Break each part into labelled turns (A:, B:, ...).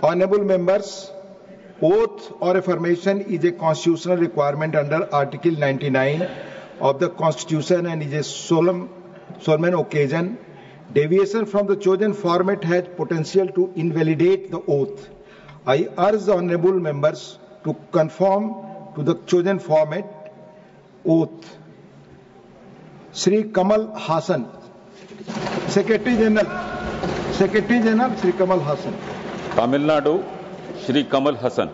A: Honorable members, oath or affirmation is a constitutional requirement under Article 99 of the Constitution and is a solemn occasion. Deviation from the chosen format has potential to invalidate the oath. I urge the honorable members to conform to the chosen format. Oath. Sri Kamal Hassan, Secretary General, Sri Kamal Hassan.
B: Tamil Nadu, Sri Kamal Hassan.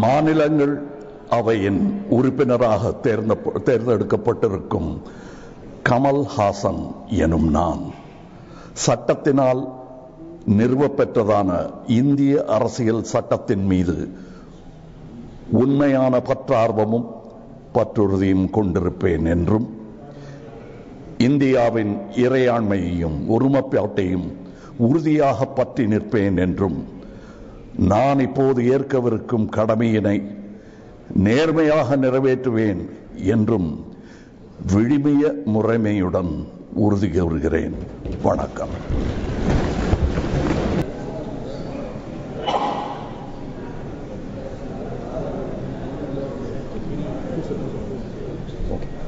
C: மாநிலங்கள் அவையின் உறுப்பினராக தேர்ந்தெடுக்கப்பட்டிருக்கும் கமல் ஹாசன் எனும் நான் சட்டத்தினால் நிறுவப்பெற்றதான இந்திய அரசியல் சட்டத்தின் மீது உண்மையான பற்றார்வமும் பற்றுறுதியும் கொண்டிருப்பேன் என்றும் இந்தியாவின் இறையாண்மையையும் ஒருமைப்பாட்டையும் உறுதியாக பற்றி நிற்பேன் என்றும் நான் இப்போது ஏற்கவிருக்கும் கடமையினை நேர்மையாக நிறைவேற்றுவேன் என்றும் விழுமிய முறைமையுடன் உறுதி கூறுகிறேன். வணக்கம்.
D: Okay.